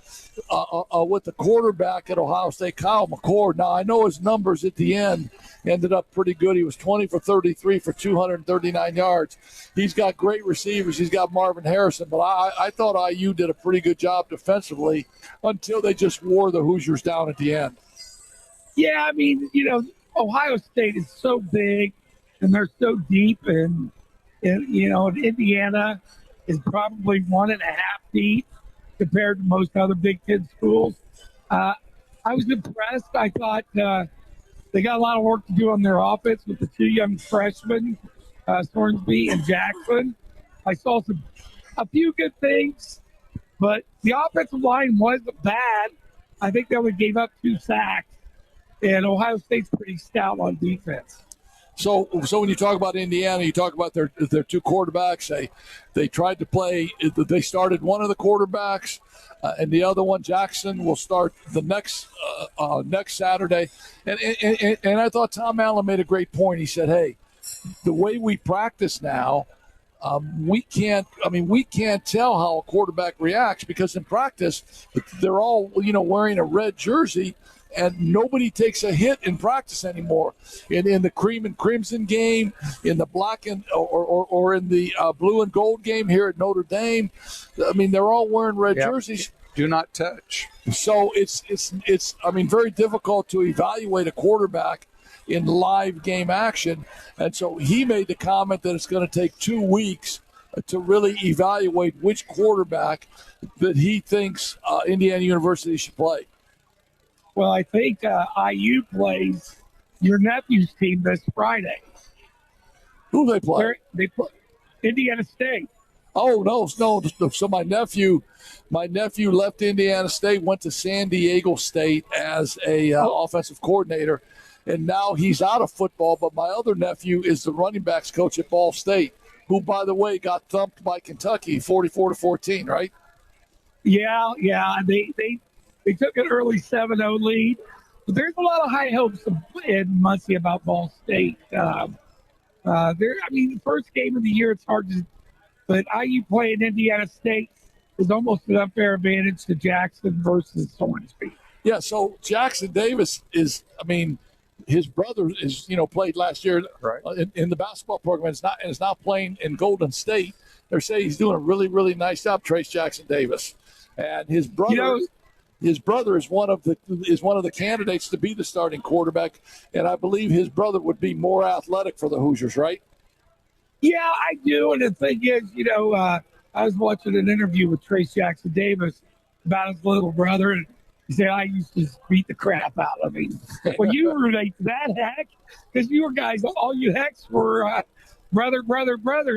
with the quarterback at Ohio State, Kyle McCord. Now, I know his numbers at the end ended up pretty good. He was 20 for 33 for 239 yards. He's got great receivers. He's got Marvin Harrison. But I thought IU did a pretty good job defensively until they just wore the Hoosiers down at the end. Yeah, I mean, Ohio State is so big and they're so deep. And Indiana is probably 1.5 deep compared to most other Big Ten schools. I was impressed. I thought they got a lot of work to do on their offense with the 2 young freshmen, Thornsby and Jackson. I saw a few good things, but the offensive line wasn't bad. I think they only gave up 2 sacks, and Ohio State's pretty stout on defense. So when you talk about Indiana, you talk about their 2 quarterbacks. They tried to play. They started one of the quarterbacks, and the other one, Jackson, will start the next Saturday. And I thought Tom Allen made a great point. He said, "Hey, the way we practice now, we can't tell how a quarterback reacts because in practice they're all wearing a red jersey." And nobody takes a hit in practice anymore. In the cream and crimson game, in the black and or in the blue and gold game here at Notre Dame, they're all wearing red jerseys. Do not touch. So it's very difficult to evaluate a quarterback in live game action. And so he made the comment that it's going to take 2 weeks to really evaluate which quarterback that he thinks Indiana University should play. Well, I think IU plays your nephew's team this Friday. Who they play? They play Indiana State. Oh no. So my nephew left Indiana State, went to San Diego State as a offensive coordinator, and now he's out of football. But my other nephew is the running backs coach at Ball State, who, by the way, got thumped by Kentucky 44-14. Right? Yeah. They took an early 7-0 lead. But there's a lot of high hopes in Muncie about Ball State. The first game of the year, it's hard to, but IU playing Indiana State is almost an unfair advantage to Jackson versus Hornsby. Yeah. So Jackson Davis is, his brother is, played last year in the basketball program. And is now playing in Golden State. They're saying he's doing a really, really nice job, Trace Jackson Davis, and his brother. His brother is one of the candidates to be the starting quarterback, and I believe his brother would be more athletic for the Hoosiers, right? Yeah, I do. And the thing is, I was watching an interview with Trace Jackson Davis about his little brother, and he said, I used to beat the crap out of him. Well, you relate to that, heck, because you guys, all you hecks were brother,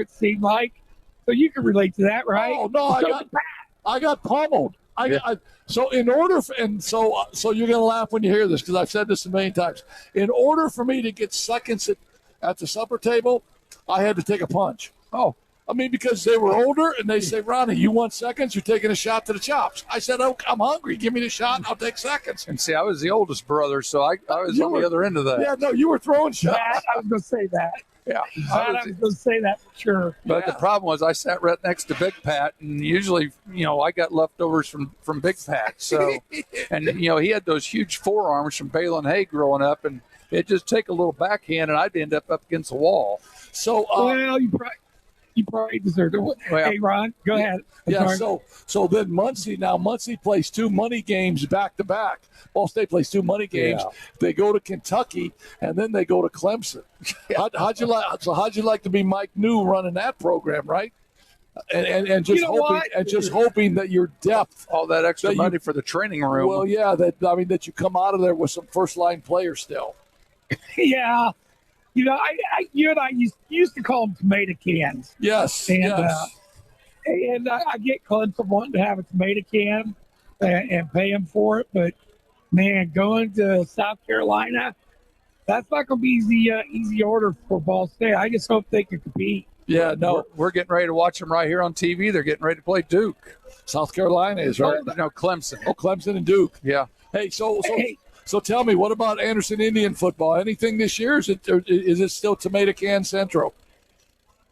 it seemed like. So you can relate to that, right? Oh, no, I got pummeled. So you're gonna laugh when you hear this, because I've said this a million times. In order for me to get seconds at the supper table, I had to take a punch. Oh, because they were older, and they say, Ronnie, you want seconds? You're taking a shot to the chops. I said, oh, I'm hungry. Give me the shot, and I'll take seconds. And see, I was the oldest brother, so I was on the other end of that. Yeah, no, you were throwing shots. I was gonna say that. Yeah, I was going to say that for sure. But the problem was I sat right next to Big Pat, and usually, I got leftovers from Big Pat. So, and he had those huge forearms from Balin Hay growing up, and it'd just take a little backhand, and I'd end up against the wall. So, well, you probably deserved it. Well, hey, Ron, go ahead. Yeah. So then Muncie plays two money games back to back. Ball State plays two money games. Yeah. They go to Kentucky, and then they go to Clemson. How'd you like to be Mike New running that program, right? And just hoping that your depth, all that extra money for the training room. Well, yeah, that you come out of there with some first line players still. Yeah. I used to call them tomato cans. Yes. And I get Clemson wanting to have a tomato can and pay them for it, but man, going to South Carolina, that's not going to be easy order for Ball State. I just hope they can compete. Yeah, no, we're getting ready to watch them right here on TV. They're getting ready to play Duke. South Carolina is right. No, Clemson. Oh, Clemson and Duke. Yeah. Hey, So tell me, what about Anderson Indian football? Anything this year? Is it still tomato can central?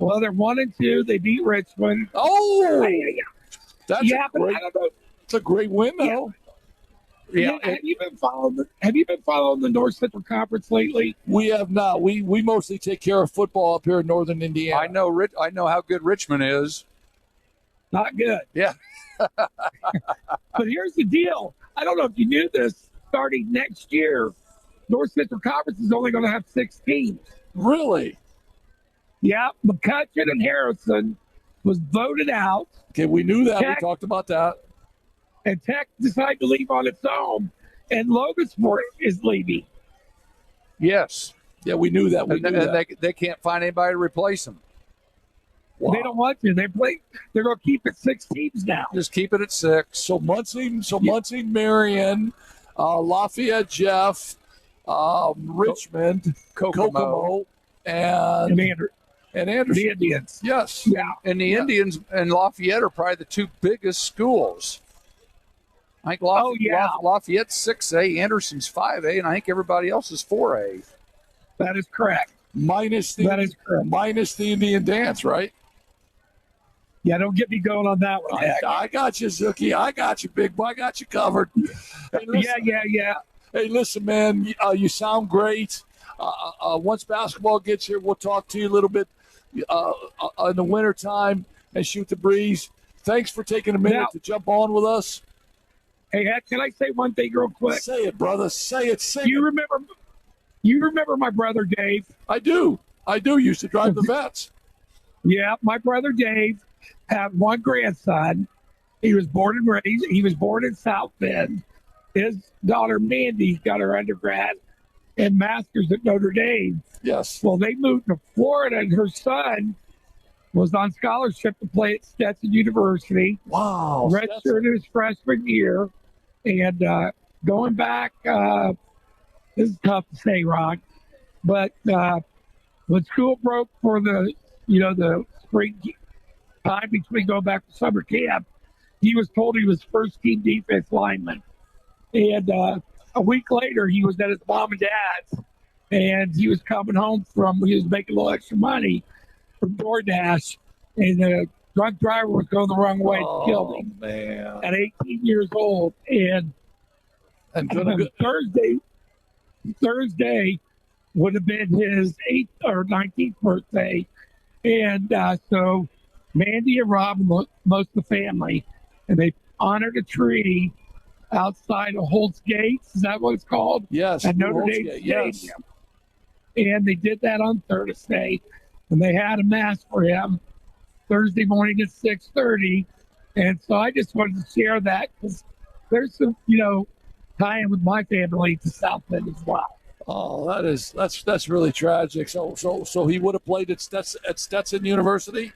Well, they're 1-2. They beat Richmond. Oh, that's a great win, though. Yeah. Have you been following the North Central Conference lately? We have not. We mostly take care of football up here in Northern Indiana. I know how good Richmond is. Not good. Yeah. But here's the deal. I don't know if you knew this. Starting next year, North Central Conference is only going to have 6 teams. Really? Yeah. McCutcheon and Harrison was voted out. Okay, we knew that. We talked about that. And Tech decided to leave on its own. And Logansport is leaving. Yes. Yeah, we knew that. They can't find anybody to replace them. Wow. They don't want to. They're going to keep it 6 teams now. Just keep it at 6. So Muncie, Marion, Lafayette, Jeff, Richmond, Kokomo, and Anderson. The Indians. Yes. Yeah. And the Indians and Lafayette are probably the 2 biggest schools. I think Lafayette's 6A, Anderson's 5A, and I think everybody else is 4A. That is correct. Minus the Indian dance, right? Yeah, don't get me going on that one. I got you, Zookie. I got you, big boy. I got you covered. Hey, listen, yeah. Hey, listen, man. You sound great. Once basketball gets here, we'll talk to you a little bit in the wintertime and shoot the breeze. Thanks for taking a minute to jump on with us. Hey, can I say one thing real quick? Say it, brother. Say it. You remember my brother Dave? I do. Used to drive the vets. Yeah, my brother Dave had one grandson. He was born and raised. He was born in South Bend. His daughter Mandy got her undergrad and master's at Notre Dame. Yes. Well, they moved to Florida, and her son was on scholarship to play at Stetson University. Wow. Redshirted his freshman year. And going back, this is tough to say, Ron, but when school broke for the spring time between going back to summer camp, he was told he was first team defense lineman. And a week later, he was at his mom and dad's, and he was coming home he was making a little extra money from DoorDash, and the drunk driver was going the wrong way and killed him at 18 years old. And Thursday would have been his 8th or 19th birthday. And so Mandy and Rob, most of the family, and they honored a tree outside of Holt's Gates. Is that what it's called? Yes. At Notre Dame Stadium. Yes. And they did that on Thursday. And they had a mass for him Thursday morning at 6:30. And so I just wanted to share that because there's some, tie-in with my family to South Bend as well. Oh, that's really tragic. So he would have played at Stetson University?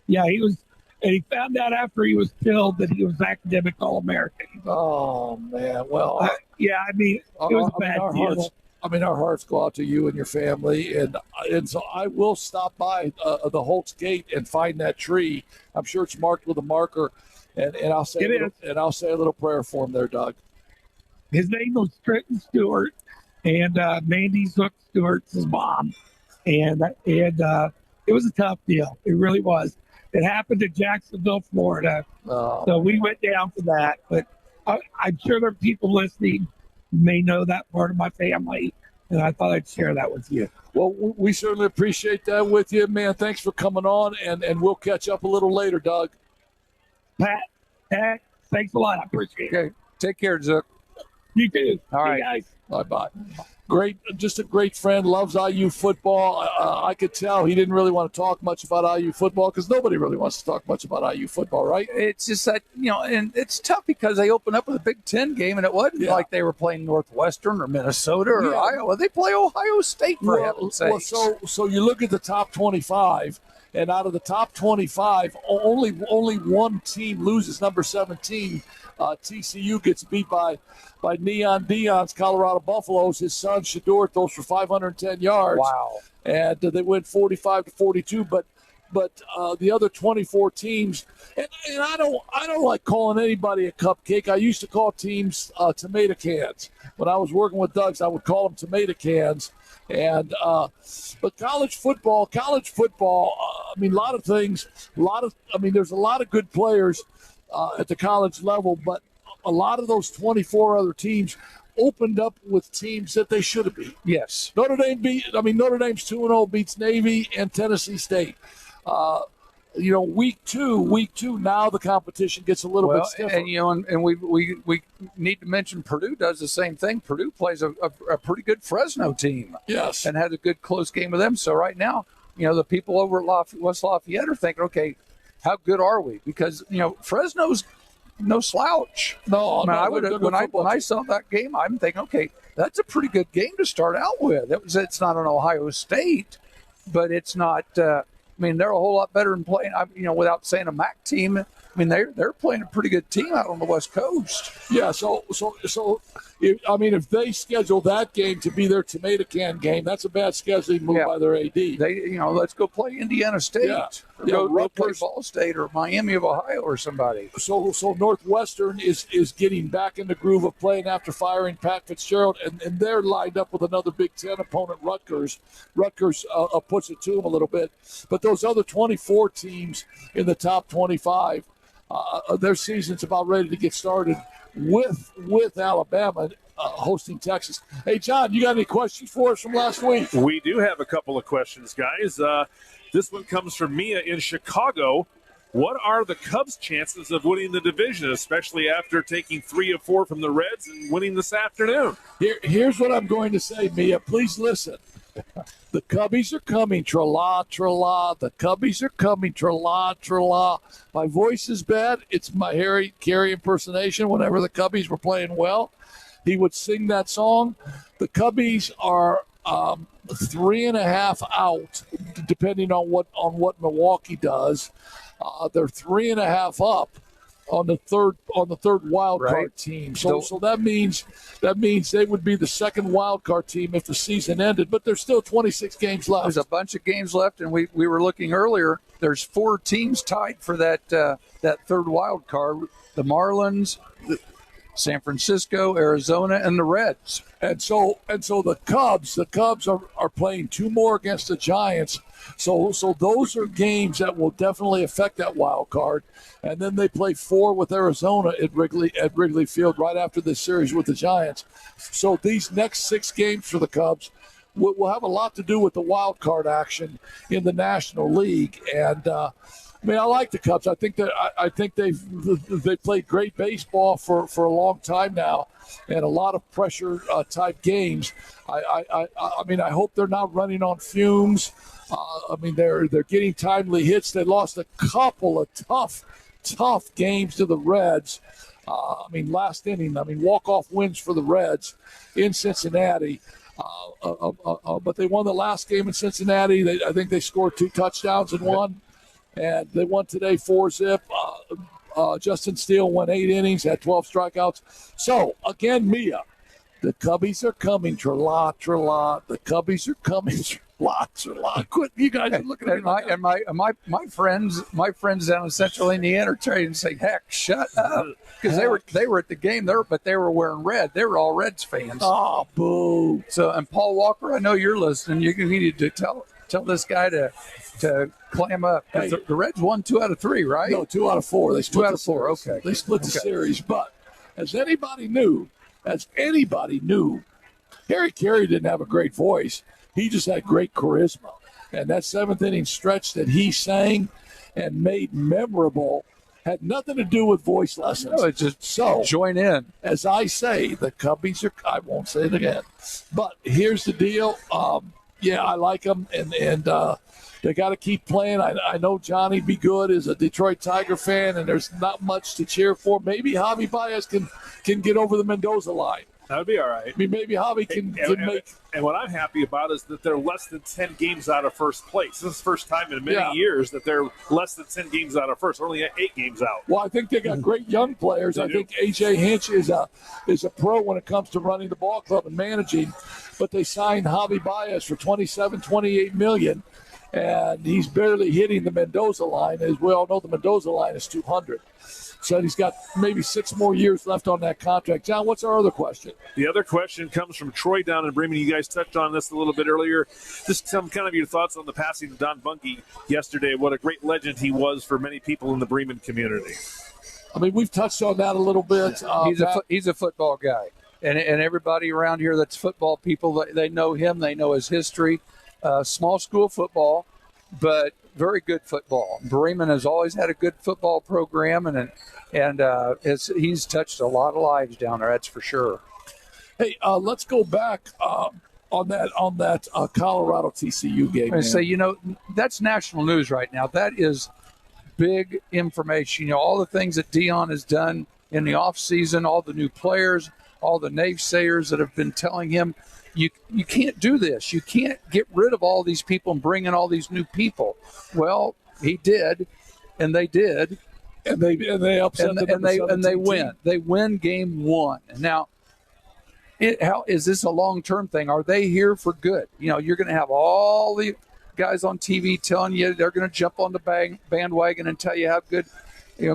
Yeah, he was, and he found out after he was killed that he was academic All-American. Oh, man. Well, yeah, it was a bad deal. Our hearts go out to you and your family, and so I will stop by the Holt's Gate and find that tree. I'm sure it's marked with a marker, and I'll say a little prayer for him there, Doug. His name was Trenton Stewart, and Mandy Zook Stewart's his mom, and it was a tough deal. It really was. It happened in Jacksonville, Florida, so we went down for that. But I'm sure there are people listening who may know that part of my family, and I thought I'd share that with you. Well, we certainly appreciate that with you, man. Thanks for coming on, and we'll catch up a little later, Doug. Pat, thanks a lot. I appreciate it. Okay, take care, Zook. You too. All right, guys. Bye-bye. Great, just a great friend, loves IU football. I could tell he didn't really want to talk much about IU football because nobody really wants to talk much about IU football, right? It's just that, and it's tough because they opened up with a Big Ten game, and it wasn't like they were playing Northwestern or Minnesota or Iowa. They play Ohio State, for heaven's sake. So you look at the top 25, and out of the top 25, only one team loses, number 17. TCU gets beat by Neon Deion's Colorado Buffaloes. His son Shador throws for 510 yards. Wow! And they win 45-42. But the other 24 teams, and I don't like calling anybody a cupcake. I used to call teams tomato cans. When I was working with Doug's, I would call them tomato cans. And but college football. A lot of things. There's a lot of good players at the college level, but a lot of those 24 other teams opened up with teams that they should have beat. Yes. Notre Dame's 2-0, beats Navy and Tennessee State. Week two, now the competition gets a little bit stiffer. And we need to mention Purdue does the same thing. Purdue plays a pretty good Fresno team. Yes. And had a good close game with them. So right now, the people over at West Lafayette are thinking, okay, how good are we? Because Fresno's no slouch. No, when I saw that game, I'm thinking, okay, that's a pretty good game to start out with. It's not an Ohio State, but it's not. They're a whole lot better than playing. Without saying a MAC team. They're playing a pretty good team out on the West Coast. Yeah. So if they schedule that game to be their tomato can game, that's a bad scheduling move by their AD. Let's go play Indiana State. Yeah. Go play Ball State or Miami of Ohio or somebody. So Northwestern is getting back in the groove of playing after firing Pat Fitzgerald, and they're lined up with another Big Ten opponent, Rutgers. Rutgers puts it to them a little bit. But those other 24 teams in the top 25, their season's about ready to get started with Alabama hosting Texas. Hey, John, you got any questions for us from last week? We do have a couple of questions, guys. This one comes from Mia in Chicago. What are the Cubs' chances of winning the division, especially after taking 3 of 4 from the Reds and winning this afternoon? Here's what I'm going to say, Mia. Please listen. The Cubbies are coming, tra-la, tra-la. The Cubbies are coming, tra-la, tra-la. My voice is bad. It's my Harry Carey impersonation. Whenever the Cubbies were playing well, he would sing that song. The Cubbies are 3.5 out, depending on what Milwaukee does. They're 3.5 up on the third wild card team. So that means they would be the second wild card team if the season ended. But there's still 26 games left. There's a bunch of games left, and we were looking earlier. There's 4 teams tied for that third wild card: the Marlins, San Francisco, Arizona, and the Reds. And so the Cubs are playing 2 more against the Giants. So those are games that will definitely affect that wild card. And then they play 4 with Arizona at Wrigley Field right after this series with the Giants. So these next 6 games for the Cubs will have a lot to do with the wild card action in the National League. And I like the Cubs. I think they've played great baseball for a long time now, and a lot of pressure type games. I hope they're not running on fumes. They're getting timely hits. They lost a couple of tough games to the Reds. Last inning. Walk-off wins for the Reds in Cincinnati. But they won the last game in Cincinnati. I think they scored 2 touchdowns and won. And they won today 4-0. Justin Steele went 8 innings, had 12 strikeouts. So, again, Mia, the Cubbies are coming, tra-la. The Cubbies are coming, tra-la. Quit, you guys are looking at me. And my friends down in Central Indiana are trying to say, heck, shut up. Because they were at the game there, but they were wearing red. They were all Reds fans. Oh, boo. So, and Paul Walker, I know you're listening. You need to tell this guy to clam up. Hey, the Reds won 2 out of 3, right? No, 2 out of 4. They split 2 out of 4. Okay, they split the series. But as anybody knew, Harry Carey didn't have a great voice. He just had great charisma, and that 7th inning stretch that he sang and made memorable had nothing to do with voice lessons. No, it's just join in. As I say, the Cubbies are. I won't say it again, but here's the deal. I like them, and they got to keep playing. I know Johnny Be Good is a Detroit Tiger fan, and there's not much to cheer for. Maybe Javi Baez can get over the Mendoza line. That would be all right. Maybe Javi can make. And what I'm happy about is that they're less than 10 games out of first place. This is the first time in many years that they're less than 10 games out of first. They're only 8 games out. Well, I think they got great young players. I think A.J. Hinch is a pro when it comes to running the ball club and managing. But they signed Javi Baez for $27-28 million, and he's barely hitting the Mendoza line. As we all know, the Mendoza line is 200. So he's got maybe 6 more years left on that contract. John, what's our other question? The other question comes from Troy down in Bremen. You guys touched on this a little bit earlier. Just some kind of your thoughts on the passing of Don Bungie yesterday. What a great legend he was for many people in the Bremen community. We've touched on that a little bit. He's a football guy. And everybody around here that's football people, they know him. They know his history. Small school football, but very good football. Bremen has always had a good football program, and he's touched a lot of lives down there. That's for sure. Hey, let's go back on that Colorado TCU game. I say, that's national news right now. That is big information. All the things that Deion has done in the off season, all the new players, all the naysayers that have been telling him, you can't do this. You can't get rid of all these people and bring in all these new people. Well, he did, and they did, and they upset them, and they win. They win game 1. And now, how is this a long-term thing? Are they here for good? You're going to have all the guys on TV telling you they're going to jump on the bandwagon and tell you how good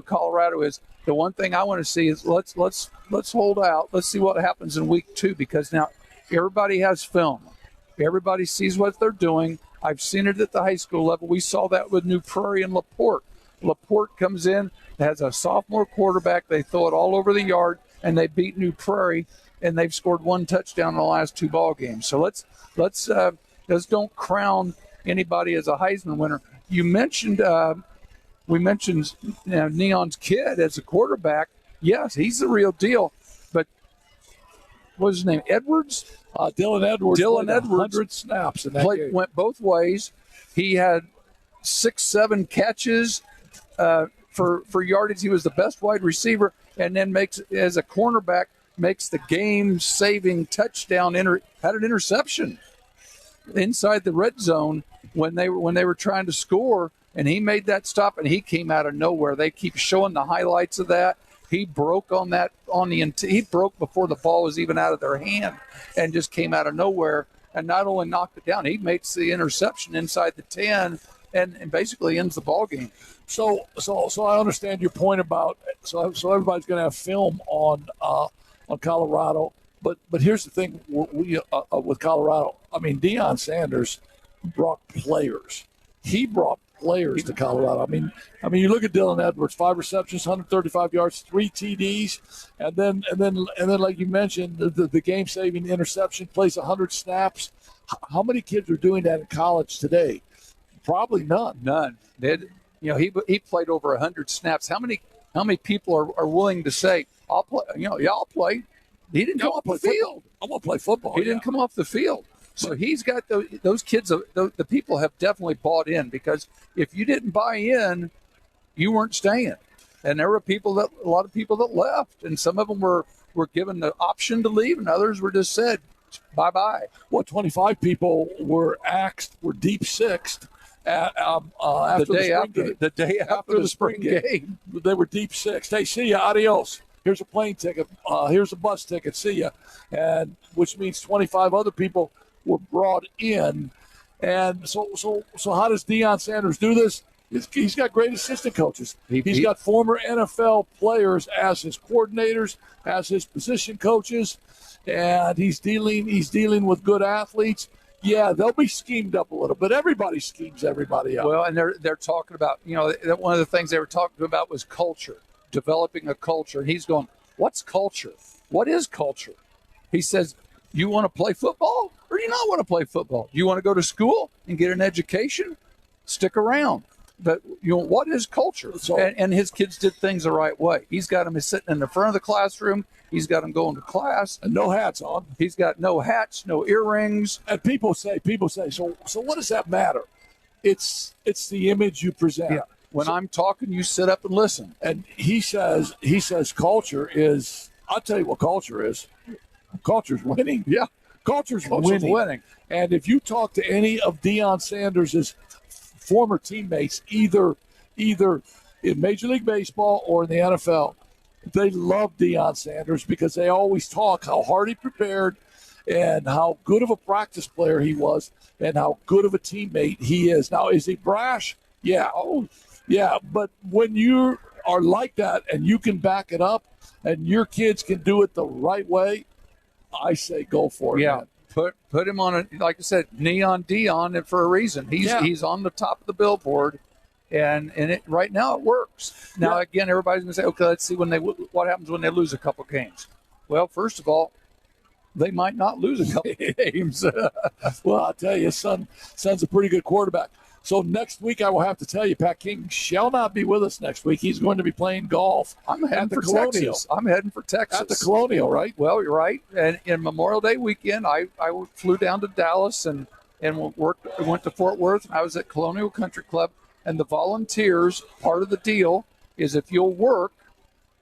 Colorado is. The one thing I want to see is let's hold out. Let's see what happens in week 2, because now everybody has film. Everybody sees what they're doing. I've seen it at the high school level. We saw that with New Prairie and LaPorte. LaPorte comes in, has a sophomore quarterback. They throw it all over the yard, and they beat New Prairie, and they've scored 1 touchdown in the last 2 ball games. So let's don't crown anybody as a Heisman winner. You mentioned we mentioned Neon's kid as a quarterback. Yes, he's the real deal. But what's his name? Edwards? Dylan Edwards. Dylan Edwards. 100 snaps in that game. Went both ways. He had 6-7 catches for yardage. He was the best wide receiver, and then as a cornerback, makes the game-saving touchdown. Had an interception. inside the red zone when they were trying to score, and he made that stop, and he came out of nowhere. They keep showing the highlights of that. He broke he broke before the ball was even out of their hand, and just came out of nowhere, and not only knocked it down, he makes the interception inside the 10, and basically ends the ball game. So I understand your point about so everybody's going to have film on Colorado, but here's the thing with Colorado. I mean, Deion Sanders brought players. He brought players to Colorado. I mean, you look at Dylan Edwards, 5 receptions, 135 yards, 3 TDs, and then like you mentioned, the game-saving interception, plays 100 snaps. How many kids are doing that in college today? Probably none. None. He played over 100 snaps. How many people are willing to say, "I'll play"? I'll play. He didn't come off the field. I want to play football. He didn't come off the field. So he's got those kids. The people have definitely bought in, because if you didn't buy in, you weren't staying. And there were a lot of people that left, and some of them were given the option to leave, and others were just said bye-bye. 25 people were deep sixed after the day after the spring game. They were deep sixed. Hey, see ya, adios. Here's a plane ticket. Here's a bus ticket. See ya. And which means 25 other people were brought in. And so how does Deion Sanders do this? He's got great assistant coaches. He's got former NFL players as his coordinators, as his position coaches, and he's dealing with good athletes. Yeah, they'll be schemed up a little bit. Everybody schemes everybody up. Well, and they're talking about, one of the things they were talking about was culture, developing a culture. And he's going, what's culture? What is culture? He says, you want to play football or do you not want to play football? You want to go to school and get an education? Stick around. But what is culture? And his kids did things the right way. He's got them sitting in the front of the classroom. He's got them going to class. And no hats on. He's got no hats, no earrings. And people say, so what does that matter? It's the image you present. Yeah. When I'm talking, you sit up and listen. And he says culture is, I'll tell you what culture is. Culture's winning. Yeah. Culture's winning. And if you talk to any of Deion Sanders' former teammates, either in Major League Baseball or in the NFL, they love Deion Sanders because they always talk how hard he prepared and how good of a practice player he was and how good of a teammate he is. Now, is he brash? Yeah. Oh, yeah. But when you are like that and you can back it up and your kids can do it the right way, I say go for it. Yeah. Man. Put him on like I said, neon Deion, and for a reason. He's on the top of the billboard, and it right now it works. Now again, everybody's gonna say, okay, let's see what happens when they lose a couple games. Well, first of all, they might not lose a couple games. Well, I'll tell you, son's a pretty good quarterback. So next week, I will have to tell you, Pat King shall not be with us next week. He's going to be playing golf. I'm heading for Texas. I'm heading for Texas. At the Colonial, right? Well, you're right. And in Memorial Day weekend, I flew down to Dallas and went to Fort Worth. And I was at Colonial Country Club. And the volunteers, part of the deal is if you'll work,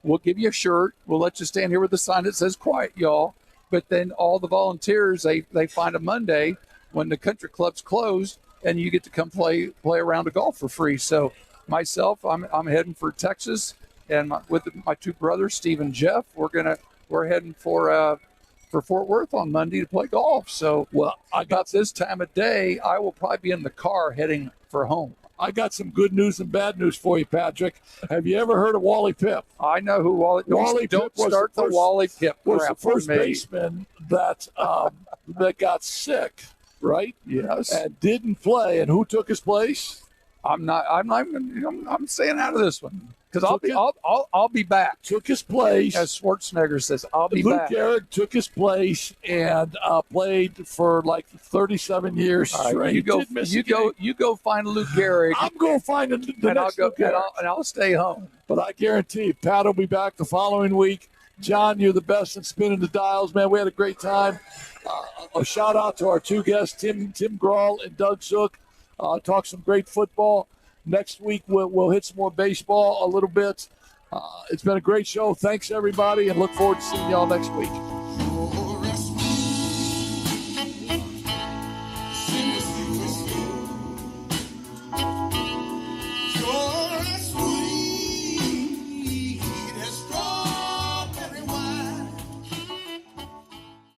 we'll give you a shirt. We'll let you stand here with a sign that says "Quiet, y'all." But then all the volunteers, they find a Monday when the country club's closed, and you get to come play a round of golf for free. So myself, I'm heading for Texas, and with my two brothers, Steve and Jeff, we're heading for Fort Worth on Monday to play golf. So about this time of day, I will probably be in the car heading for home. I got some good news and bad news for you, Patrick. Have you ever heard of Wally Pipp? I know who Wally Pipp. Don't start the Wally Pipp crap. Was the first baseman that got sick. Right? Yes. And didn't play. And who took his place? I'm staying out of this one because I'll be back. Took his place. As Schwarzenegger says, I'll be Luke back. Luke Gehrig took his place and played for like 37 years straight. Right, you go find Luke Gehrig. I'm going to find the next Luke Gehrig. And I'll stay home. But I guarantee you, Pat will be back the following week. John, you're the best at spinning the dials, man. We had a great time. A shout out to our two guests, Tim Grauel and Doug Zook. Talk some great football. Next week we'll hit some more baseball a little bit. It's been a great show. Thanks everybody, and look forward to seeing y'all next week.